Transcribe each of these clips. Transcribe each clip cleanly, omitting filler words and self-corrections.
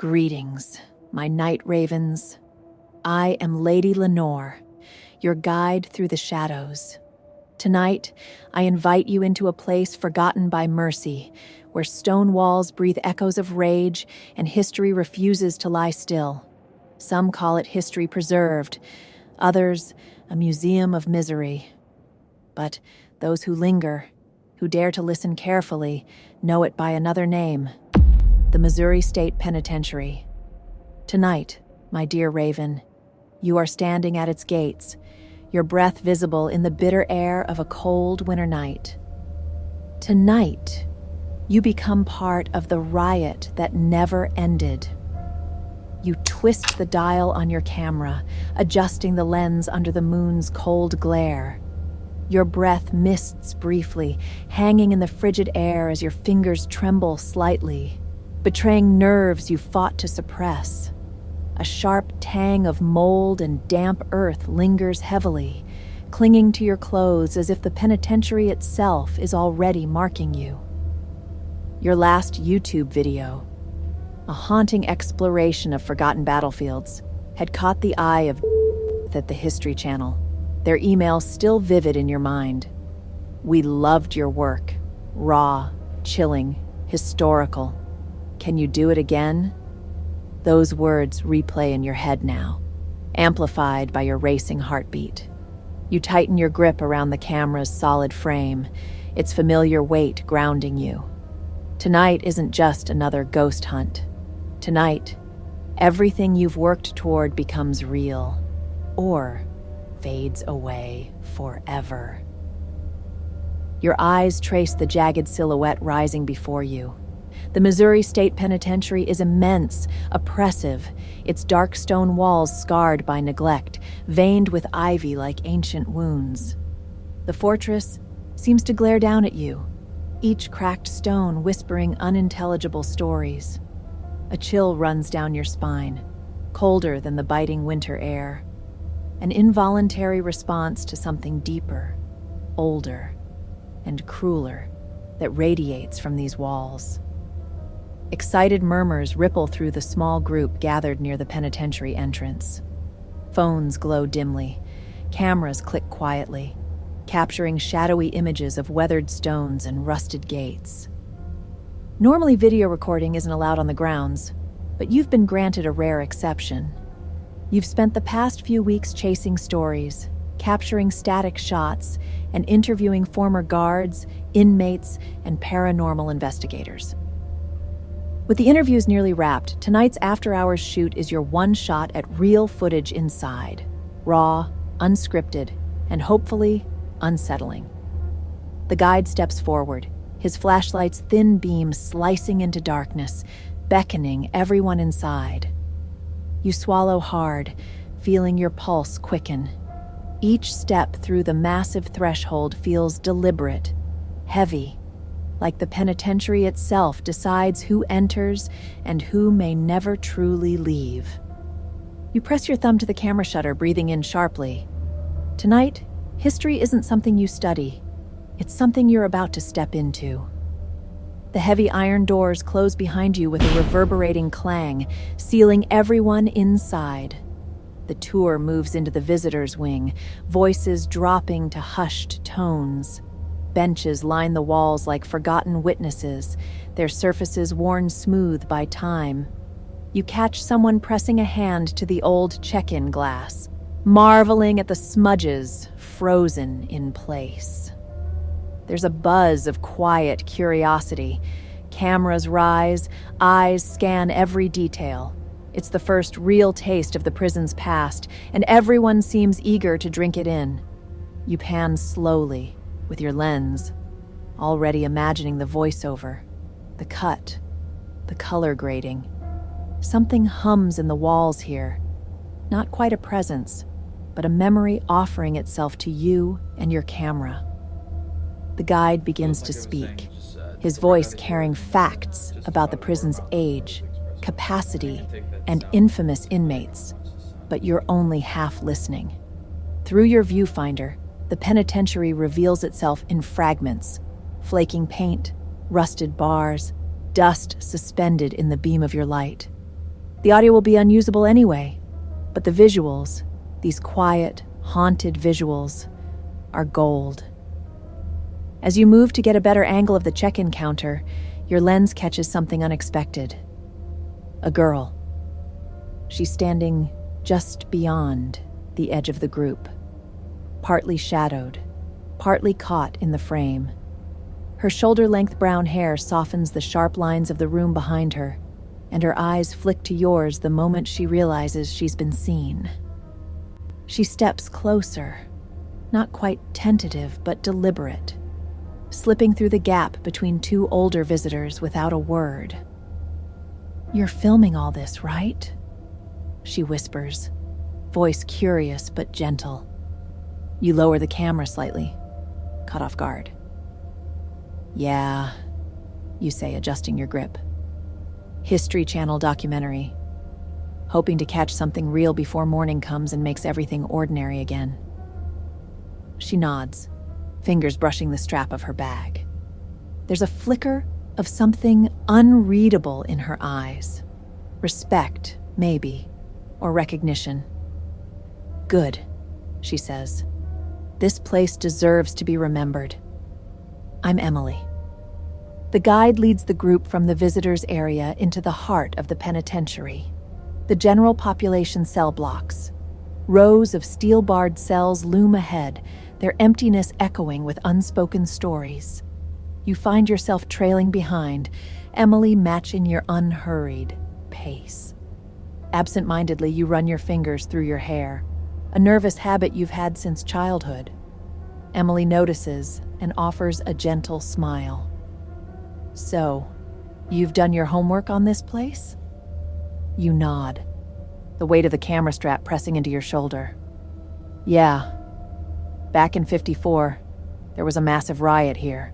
Greetings, my night ravens. I am Lady Lenore, your guide through the shadows. Tonight, I invite you into a place forgotten by mercy, where stone walls breathe echoes of rage and history refuses to lie still. Some call it history preserved, others a museum of misery. But those who linger, who dare to listen carefully, know it by another name: the Missouri State Penitentiary. Tonight, my dear Raven, you are standing at its gates, your breath visible in the bitter air of a cold winter night. Tonight, you become part of the riot that never ended. You twist the dial on your camera, adjusting the lens under the moon's cold glare. Your breath mists briefly, hanging in the frigid air as your fingers tremble slightly, betraying nerves you fought to suppress. A sharp tang of mold and damp earth lingers heavily, clinging to your clothes as if the penitentiary itself is already marking you. Your last YouTube video, a haunting exploration of forgotten battlefields, had caught the eye of at the History Channel, their email still vivid in your mind. We loved your work. Raw, chilling, historical. Can you do it again? Those words replay in your head now, amplified by your racing heartbeat. You tighten your grip around the camera's solid frame, its familiar weight grounding you. Tonight isn't just another ghost hunt. Tonight, everything you've worked toward becomes real, or fades away forever. Your eyes trace the jagged silhouette rising before you. The Missouri State Penitentiary is immense, oppressive, its dark stone walls scarred by neglect, veined with ivy like ancient wounds. The fortress seems to glare down at you, each cracked stone whispering unintelligible stories. A chill runs down your spine, colder than the biting winter air. An involuntary response to something deeper, older, and crueler that radiates from these walls. Excited murmurs ripple through the small group gathered near the penitentiary entrance. Phones glow dimly, cameras click quietly, capturing shadowy images of weathered stones and rusted gates. Normally, video recording isn't allowed on the grounds, but you've been granted a rare exception. You've spent the past few weeks chasing stories, capturing static shots, and interviewing former guards, inmates, and paranormal investigators. With the interviews nearly wrapped, tonight's after-hours shoot is your one shot at real footage inside. Raw, unscripted, and hopefully unsettling. The guide steps forward, his flashlight's thin beam slicing into darkness, beckoning everyone inside. You swallow hard, feeling your pulse quicken. Each step through the massive threshold feels deliberate, heavy, like the penitentiary itself decides who enters and who may never truly leave. You press your thumb to the camera shutter, breathing in sharply. Tonight, history isn't something you study. It's something you're about to step into. The heavy iron doors close behind you with a reverberating clang, sealing everyone inside. The tour moves into the visitors' wing, voices dropping to hushed tones. Benches line the walls like forgotten witnesses, their surfaces worn smooth by time. You catch someone pressing a hand to the old check-in glass, marveling at the smudges frozen in place. There's a buzz of quiet curiosity. Cameras rise, eyes scan every detail. It's the first real taste of the prison's past, and everyone seems eager to drink it in. You pan slowly, with your lens, already imagining the voiceover, the cut, the color grading. Something hums in the walls here. Not quite a presence, but a memory offering itself to you and your camera. The guide begins to speak, his voice carrying facts about the prison's age, capacity, and infamous inmates. But you're only half listening. Through your viewfinder, the penitentiary reveals itself in fragments, flaking paint, rusted bars, dust suspended in the beam of your light. The audio will be unusable anyway, but the visuals, these quiet, haunted visuals, are gold. As you move to get a better angle of the check-in counter, your lens catches something unexpected. A girl. She's standing just beyond the edge of the group, partly shadowed, partly caught in the frame. Her shoulder-length brown hair softens the sharp lines of the room behind her, and her eyes flick to yours the moment she realizes she's been seen. She steps closer, not quite tentative but deliberate, slipping through the gap between two older visitors without a word. "You're filming all this, right?" she whispers, voice curious but gentle. You lower the camera slightly, caught off guard. "Yeah," you say, adjusting your grip. "History Channel documentary. Hoping to catch something real before morning comes and makes everything ordinary again." She nods, fingers brushing the strap of her bag. There's a flicker of something unreadable in her eyes. Respect, maybe, or recognition. "Good," she says. "This place deserves to be remembered. I'm Emily." The guide leads the group from the visitors' area into the heart of the penitentiary. The general population cell blocks. Rows of steel-barred cells loom ahead, their emptiness echoing with unspoken stories. You find yourself trailing behind, Emily matching your unhurried pace. Absent-mindedly, you run your fingers through your hair, a nervous habit you've had since childhood. Emily notices and offers a gentle smile. "So, you've done your homework on this place?" You nod, the weight of the camera strap pressing into your shoulder. "Yeah. Back in '54, there was a massive riot here.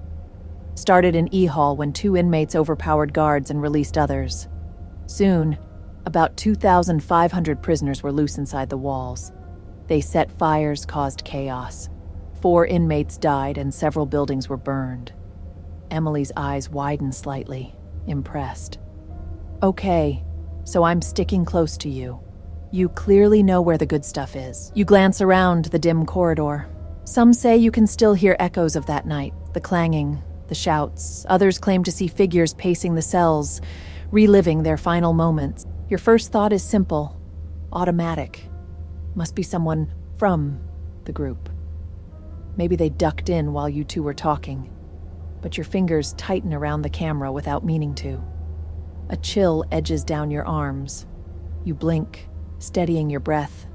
Started in E-Hall when 2 inmates overpowered guards and released others. Soon, about 2,500 prisoners were loose inside the walls. They set fires, caused chaos. 4 inmates died and several buildings were burned." Emily's eyes widen slightly, impressed. "Okay, so I'm sticking close to you. You clearly know where the good stuff is." You glance around the dim corridor. Some say you can still hear echoes of that night, the clanging, the shouts. Others claim to see figures pacing the cells, reliving their final moments. Your first thought is simple, automatic. Must be someone from the group. Maybe they ducked in while you two were talking, but your fingers tighten around the camera without meaning to. A chill edges down your arms. You blink, steadying your breath,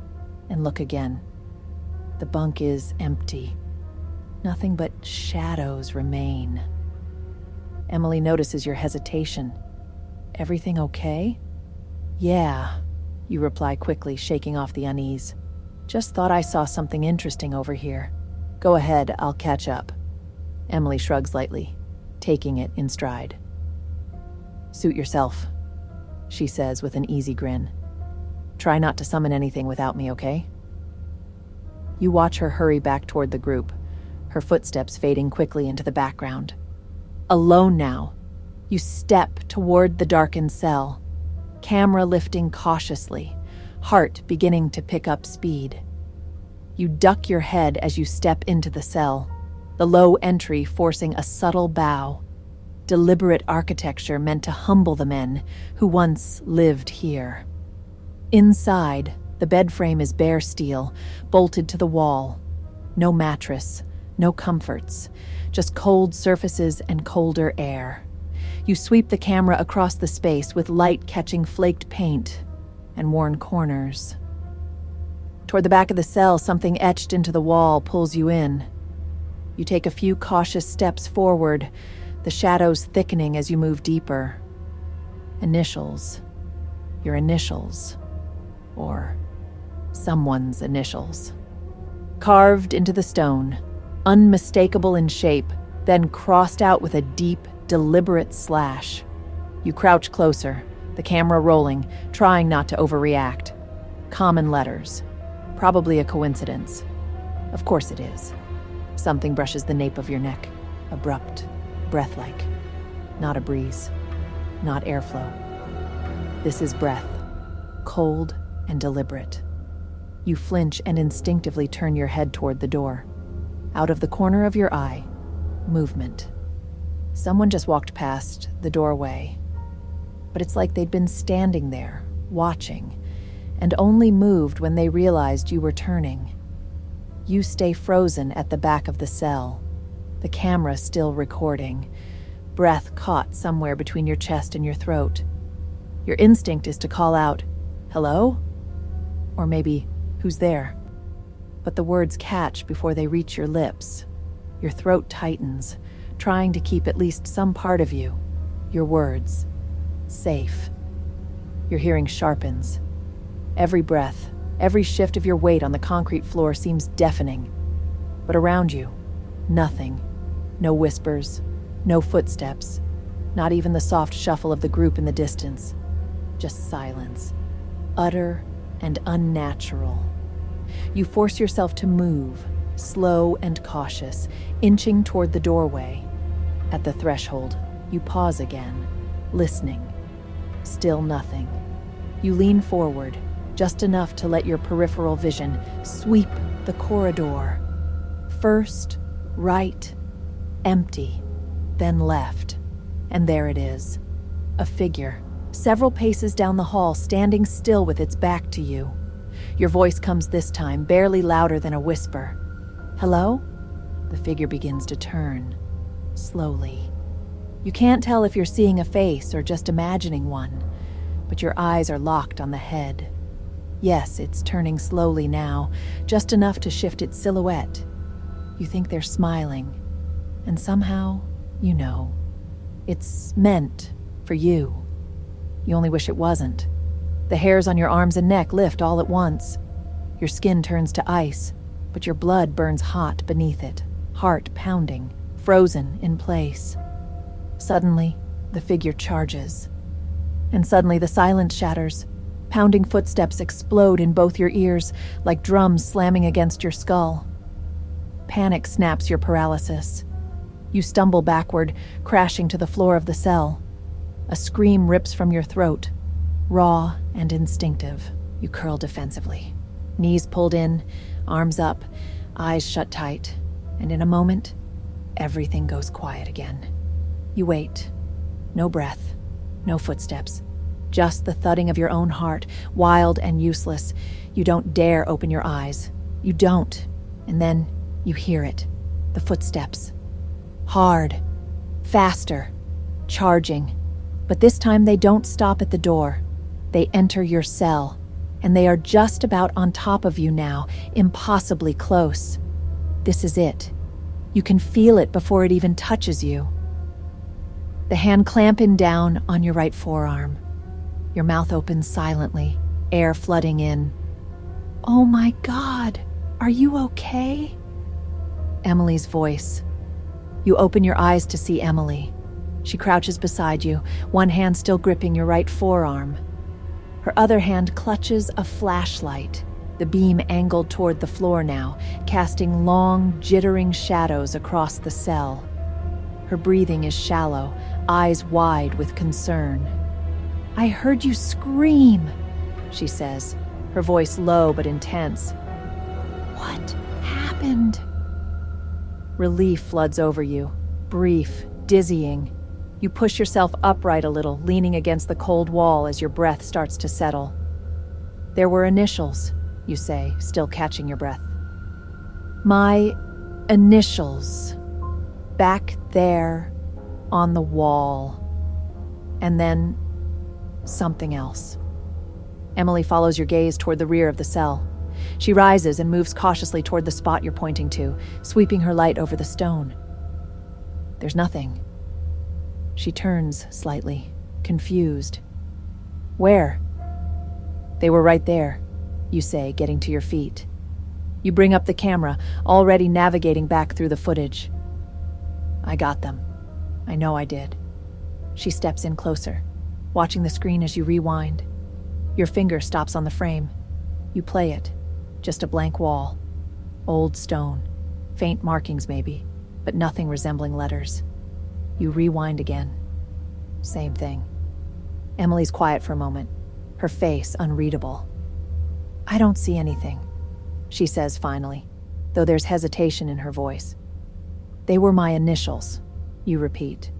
and look again. The bunk is empty. Nothing but shadows remain. Emily notices your hesitation. "Everything okay?" "Yeah," you reply quickly, shaking off the unease. "Just thought I saw something interesting over here. Go ahead, I'll catch up." Emily shrugs lightly, taking it in stride. "Suit yourself," she says with an easy grin. "Try not to summon anything without me, okay?" You watch her hurry back toward the group, her footsteps fading quickly into the background. Alone now, you step toward the darkened cell, camera lifting cautiously, heart beginning to pick up speed. You duck your head as you step into the cell, the low entry forcing a subtle bow, deliberate architecture meant to humble the men who once lived here. Inside, the bed frame is bare steel, bolted to the wall. No mattress, no comforts, just cold surfaces and colder air. You sweep the camera across the space with light catching flaked paint and worn corners. Toward the back of the cell, something etched into the wall pulls you in. You take a few cautious steps forward, the shadows thickening as you move deeper. Initials. Your initials. Or someone's initials. Carved into the stone, unmistakable in shape, then crossed out with a deep, deliberate slash. You crouch closer, the camera rolling, trying not to overreact. Common letters. Probably a coincidence. Of course it is. Something brushes the nape of your neck. Abrupt, breath-like. Not a breeze. Not airflow. This is breath. cold and deliberate. You flinch and instinctively turn your head toward the door. Out of the corner of your eye, movement. Someone just walked past the doorway, but it's like they'd been standing there, watching, and only moved when they realized you were turning. You stay frozen at the back of the cell, the camera still recording, breath caught somewhere between your chest and your throat. Your instinct is to call out, "Hello?" Or maybe, "Who's there?" But the words catch before they reach your lips. Your throat tightens, trying to keep at least some part of you, your words, safe. Your hearing sharpens. Every breath, every shift of your weight on the concrete floor seems deafening. But around you, nothing. No whispers, no footsteps, not even the soft shuffle of the group in the distance. Just silence, utter and unnatural. You force yourself to move, slow and cautious, inching toward the doorway. At the threshold, you pause again, listening. Still nothing. You lean forward, just enough to let your peripheral vision sweep the corridor. First, right, empty, then left. And there it is, a figure, several paces down the hall, standing still with its back to you. Your voice comes this time, barely louder than a whisper. "Hello?" The figure begins to turn, slowly. You can't tell if you're seeing a face or just imagining one, but your eyes are locked on the head. Yes, it's turning slowly now, just enough to shift its silhouette. You think they're smiling, and somehow, you know, it's meant for you. You only wish it wasn't. The hairs on your arms and neck lift all at once. Your skin turns to ice, but your blood burns hot beneath it, heart pounding, frozen in place. Suddenly, the figure charges. And suddenly the silence shatters. Pounding footsteps explode in both your ears, like drums slamming against your skull. Panic snaps your paralysis. You stumble backward, crashing to the floor of the cell. A scream rips from your throat, raw and instinctive. You curl defensively, knees pulled in, arms up, eyes shut tight, and in a moment, everything goes quiet again. You wait. No breath, no footsteps, just the thudding of your own heart, wild and useless. You don't dare open your eyes. You don't. And then you hear it, the footsteps. Hard, faster, charging. But this time they don't stop at the door. They enter your cell, and they are just about on top of you now, impossibly close. This is it. You can feel it before it even touches you. The hand clamping down on your right forearm. Your mouth opens silently, air flooding in. "Oh my God, are you okay?" Emily's voice. You open your eyes to see Emily. She crouches beside you, one hand still gripping your right forearm. Her other hand clutches a flashlight, the beam angled toward the floor now, casting long, jittering shadows across the cell. Her breathing is shallow, eyes wide with concern. "I heard you scream," she says, her voice low but intense. "What happened?" Relief floods over you, brief, dizzying. You push yourself upright a little, leaning against the cold wall as your breath starts to settle. "There were initials," you say, still catching your breath. "My initials. Back there, on the wall." And then, something else. Emily follows your gaze toward the rear of the cell. She rises and moves cautiously toward the spot you're pointing to, sweeping her light over the stone. There's nothing. She turns slightly, confused. "Where?" "They were right there," you say, getting to your feet. You bring up the camera, already navigating back through the footage. "I got them. I know I did." She steps in closer, watching the screen as you rewind. Your finger stops on the frame. You play it, just a blank wall. Old stone, faint markings maybe, but nothing resembling letters. You rewind again. Same thing. Emily's quiet for a moment, her face unreadable. "I don't see anything," she says finally, though there's hesitation in her voice. "They were my initials," you repeat,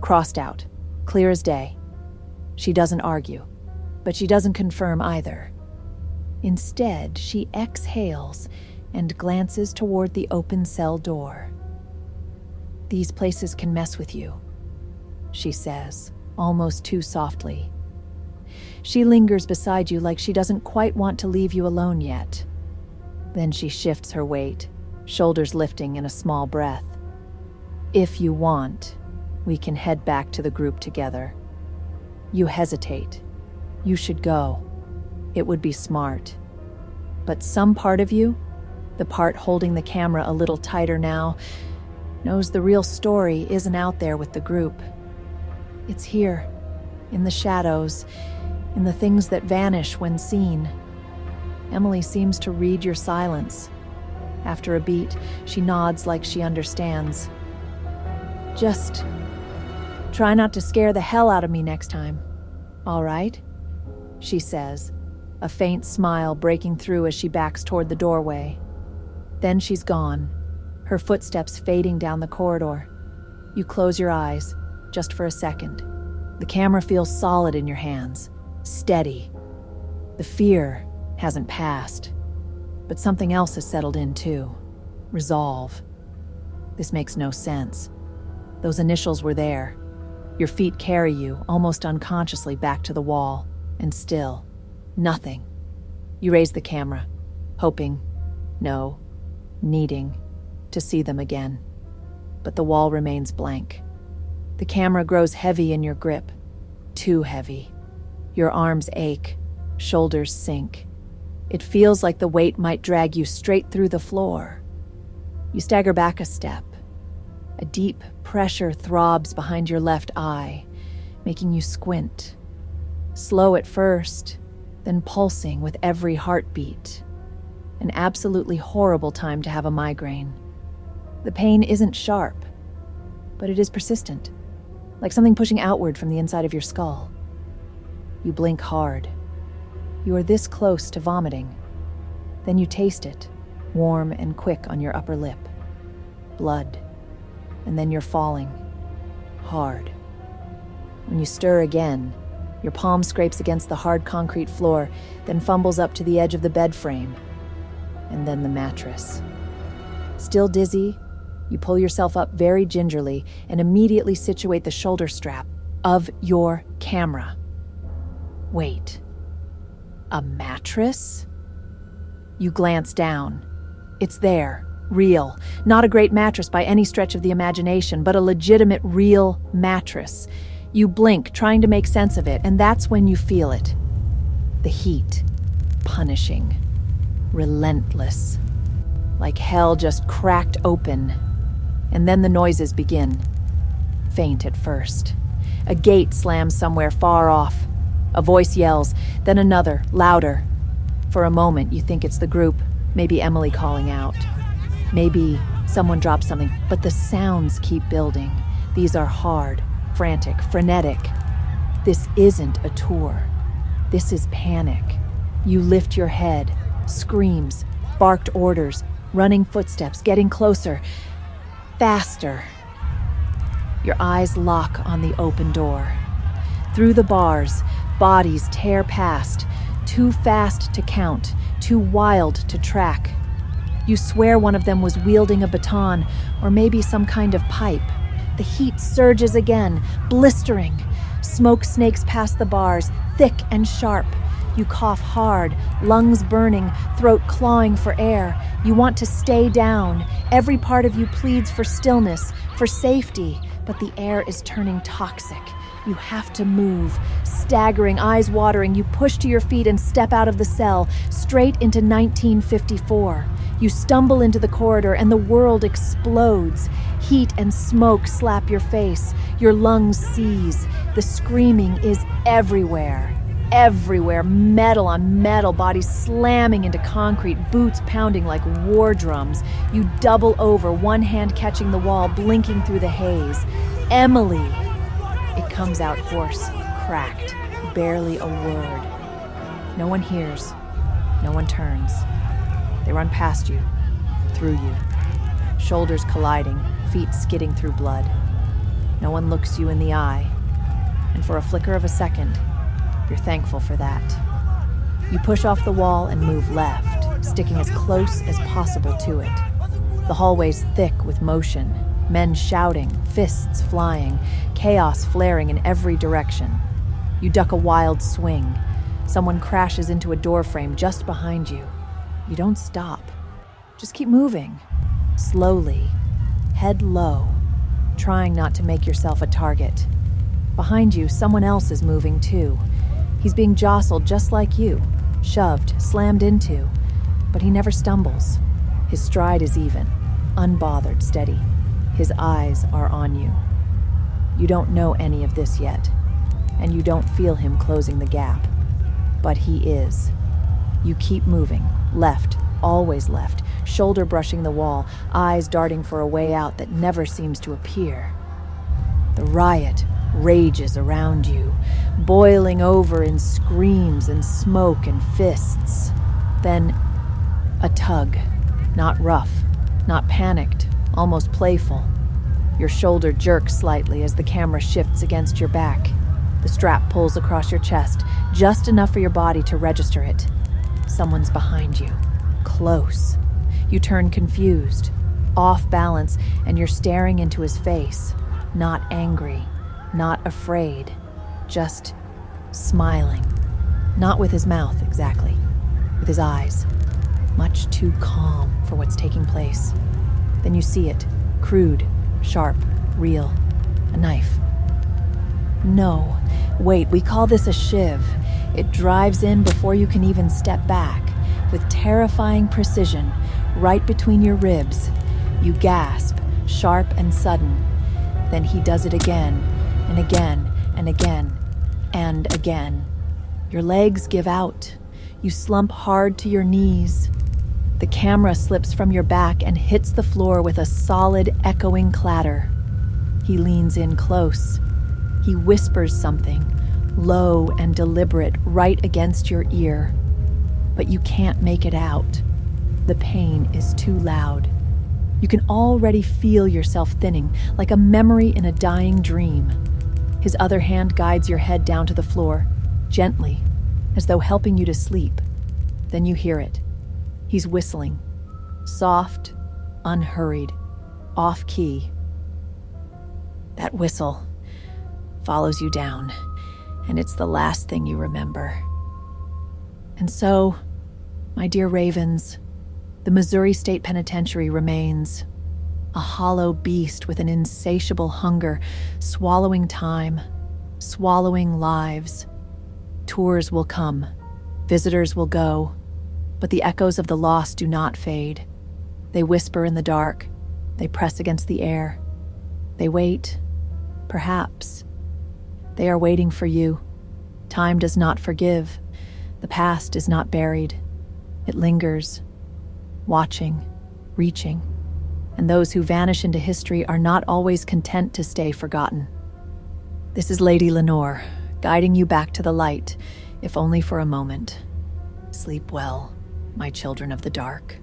crossed out, clear as day. She doesn't argue, but she doesn't confirm either. Instead, she exhales and glances toward the open cell door. "These places can mess with you," she says, almost too softly. She lingers beside you like she doesn't quite want to leave you alone yet. Then she shifts her weight, shoulders lifting in a small breath. "If you want, we can head back to the group together." You hesitate. You should go. It would be smart. But some part of you, the part holding the camera a little tighter now, knows the real story isn't out there with the group. It's here, in the shadows, in the things that vanish when seen. Emily seems to read your silence. After a beat, she nods like she understands. "Just try not to scare the hell out of me next time, all right?" she says, a faint smile breaking through as she backs toward the doorway. Then she's gone, her footsteps fading down the corridor. You close your eyes, just for a second. The camera feels solid in your hands, steady. The fear hasn't passed, but something else has settled in too. Resolve. This makes no sense. Those initials were there. Your feet carry you, almost unconsciously, back to the wall, and still, nothing. You raise the camera, hoping, no, needing, to see them again. But the wall remains blank. The camera grows heavy in your grip, too heavy. Your arms ache, shoulders sink. It feels like the weight might drag you straight through the floor. You stagger back a step. A deep pressure throbs behind your left eye, making you squint. Slow at first, then pulsing with every heartbeat. An absolutely horrible time to have a migraine. The pain isn't sharp, but it is persistent, like something pushing outward from the inside of your skull. You blink hard. You are this close to vomiting. Then you taste it, warm and quick on your upper lip. Blood. And then you're falling. Hard. When you stir again, your palm scrapes against the hard concrete floor, then fumbles up to the edge of the bed frame. And then the mattress. Still dizzy, you pull yourself up very gingerly and immediately situate the shoulder strap of your camera. Wait. A mattress? You glance down. It's there, real. Not a great mattress by any stretch of the imagination, but a legitimate, real mattress. You blink, trying to make sense of it, and that's when you feel it. The heat. Punishing. Relentless. Like hell just cracked open. And then the noises begin. Faint at first. A gate slams somewhere far off. A voice yells, then another, louder. For a moment, you think it's the group, maybe Emily calling out. Maybe someone dropped something, but the sounds keep building. These are hard, frantic, frenetic. This isn't a tour. This is panic. You lift your head, screams, barked orders, running footsteps, getting closer. Faster. Your eyes lock on the open door. Through the bars, bodies tear past, too fast to count, too wild to track. You swear one of them was wielding a baton, or maybe some kind of pipe. The heat surges again, blistering. Smoke snakes past the bars, thick and sharp. You cough hard, lungs burning, throat clawing for air. You want to stay down. Every part of you pleads for stillness, for safety, but the air is turning toxic. You have to move. Staggering, eyes watering, you push to your feet and step out of the cell, straight into 1954. You stumble into the corridor and the world explodes. Heat and smoke slap your face. Your lungs seize. The screaming is everywhere. Everywhere, metal on metal, bodies slamming into concrete, boots pounding like war drums. You double over, one hand catching the wall, blinking through the haze. Emily! It comes out hoarse, cracked, barely a word. No one hears. No one turns. They run past you, through you. Shoulders colliding, feet skidding through blood. No one looks you in the eye. And for a flicker of a second, you're thankful for that. You push off the wall and move left, sticking as close as possible to it. The hallway's thick with motion, men shouting, fists flying, chaos flaring in every direction. You duck a wild swing. Someone crashes into a doorframe just behind you. You don't stop. Just keep moving. Slowly, head low, trying not to make yourself a target. Behind you, someone else is moving too. He's being jostled just like you, shoved, slammed into, but he never stumbles. His stride is even, unbothered, steady. His eyes are on you. You don't know any of this yet, and you don't feel him closing the gap, but he is. You keep moving, left, always left, shoulder brushing the wall, eyes darting for a way out that never seems to appear. The riot rages around you, boiling over in screams and smoke and fists. Then, a tug, not rough, not panicked, almost playful. Your shoulder jerks slightly as the camera shifts against your back. The strap pulls across your chest, just enough for your body to register it. Someone's behind you, close. You turn confused, off balance, and you're staring into his face, not angry, not afraid, just smiling. Not with his mouth, exactly, with his eyes, much too calm for what's taking place. Then you see it, crude, sharp, real, a knife. No, wait, we call this a shiv. It drives in before you can even step back, with terrifying precision, right between your ribs. You gasp, sharp and sudden. Then he does it again, and again, and again, and again. Your legs give out. You slump hard to your knees. The camera slips from your back and hits the floor with a solid, echoing clatter. He leans in close. He whispers something, low and deliberate, right against your ear. But you can't make it out. The pain is too loud. You can already feel yourself thinning, like a memory in a dying dream. His other hand guides your head down to the floor, gently, as though helping you to sleep. Then you hear it. He's whistling, soft, unhurried, off-key. That whistle follows you down, and it's the last thing you remember. And so, my dear ravens, the Missouri State Penitentiary remains, a hollow beast with an insatiable hunger, swallowing time, swallowing lives. Tours will come, visitors will go, but the echoes of the lost do not fade. They whisper in the dark, they press against the air. They wait, perhaps. They are waiting for you. Time does not forgive. The past is not buried. It lingers, watching, reaching. And those who vanish into history are not always content to stay forgotten. This is Lady Lenore, guiding you back to the light, if only for a moment. Sleep well, my children of the dark.